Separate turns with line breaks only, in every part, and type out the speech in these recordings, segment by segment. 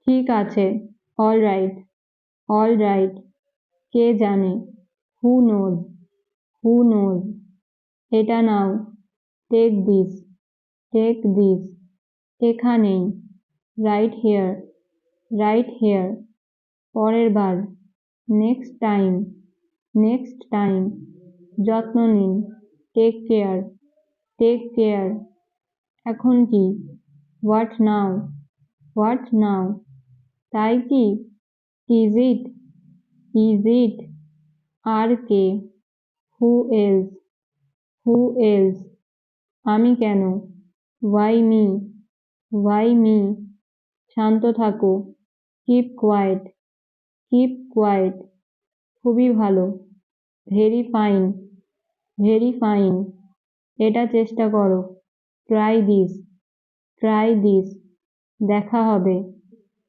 ঠিক আছে, all right, all right, কে জানে, হু নোজ, হু নোজ, এটা নাও, টেক দিস, টেক দিস, এখানেই, রাইট হেয়ার, রাইট হেয়ার, পরের বার, নেক্সট টাইম, নেক্সট টাইম, যত্ন নিন, টেক কেয়ার, টেক কেয়ার, এখন কি, হোয়াট নাও, হোয়াট নাও, তাই কি, ইজ ইট, ইজ ইট, আর কে, হু এলস, হু এলস, আমি কেন, ওয়াই মি, ওয়াই মি, শান্ত থাকো, কিপ কোয়াইট, কিপ কোয়াইট, খুবই ভালো, ভেরি ফাইন, ভেরি ফাইন, এটা চেষ্টা করো, ট্রাই দিস, ট্রাই দিস, দেখা হবে,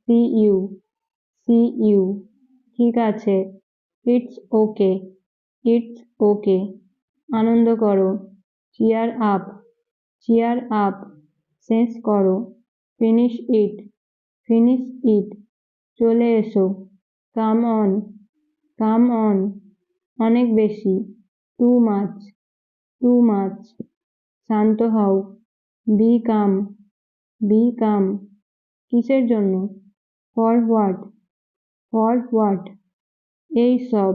সি ইউ, সি ইউ, ঠিক আছে, ইটস ওকে, ইটস ওকে, আনন্দ করো, চিয়ার আপ, চিয়ার আপ, শেষ করো, ফিনিশ ইট, ফিনিশ ইট, চলে এসো, কাম অন, কাম অন, অনেক বেশি, টু মাচ, টু মাচ, শান্ত হও, বি কাম, বি কাম, কিসের জন্য, ফর হোয়াট, ফর হোয়াট, এই সব,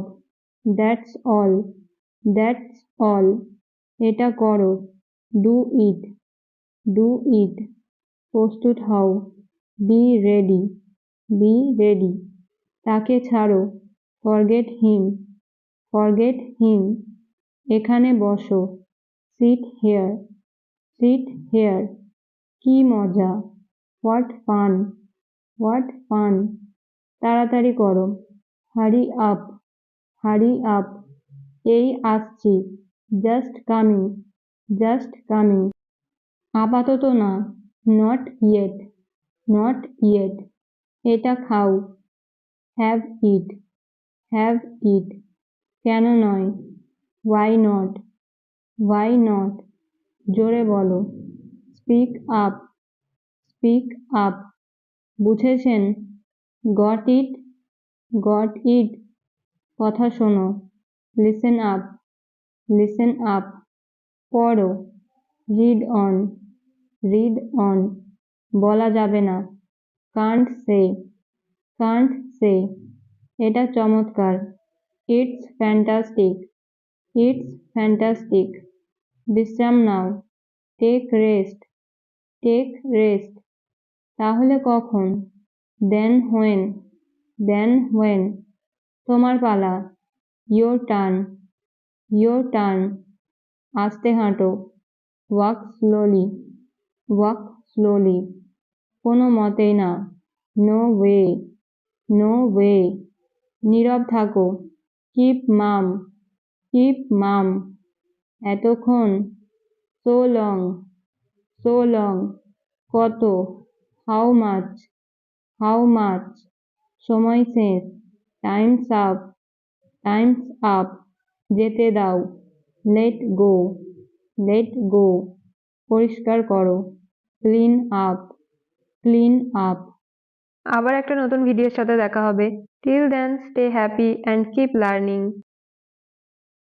দ্যাটস অল, দ্যাটস অল, এটা করো, ডু ইট, ডু ইট, প্রস্তুত হও, বি রেডি, বি রেডি, তাকে ছাড়ো, ফরগেট হিম, ফরগেট হিম, এখানে বসো, সিট হেয়ার, সিট হেয়ার, কি মজা, হোয়াট ফান, হোয়াট ফান, তাড়াতাড়ি করো, হারি আপ, হারি আপ, এই আসছি, জাস্ট কামিং, জাস্ট কামিং, আপাতত না, নট ইয়েট, নট ইয়েট, এটা খাও, হ্যাভ ইট, হ্যাভ ইট, কেন নয়, ওয়াই নট, ওয়াই নট, জোরে বলো, স্পিক আপ, স্পিক আপ, বুঝেছেন, গট ইট, গট ইট, কথা শোনো, লিসেন আপ, লিসেন আপ, পড়ো, রিড অন, রিড অন, বলা যাবে না, কান্ট সে, কান্ট সে, এটা চমৎকার, ইটস ফ্যান্টাস্টিক, ইটস ফ্যান্টাস্টিক, বিশ্রাম নাও, টেক রেস্ট, টেক রেস্ট, তাহলে কখন, দেন হোয়েন, দেন হোয়েন, তোমার পালা, ইয়োর টার্ন, ইয়োর টার্ন, আস্তে হাঁটো, ওয়াক স্লোলি, ওয়াক স্লোলি, কোনো মতেই না, নো ওয়ে, নো ওয়ে, নীরব থাকো, কিপ মাম, কিপ মাম, এতক্ষণ, সো লং, সো লং, কত, হাউ মাচ, হাউ মাচ, সময় শেষ, টাইমস আপ, টাইমস আপ, যেতে দাও, লেট গো, লেট গো, পরিষ্কার করো, ক্লিন আপ, ক্লিন আপ। আবার একটা নতুন ভিডিওর সাথে দেখা হবে। Till then stay happy and keep learning.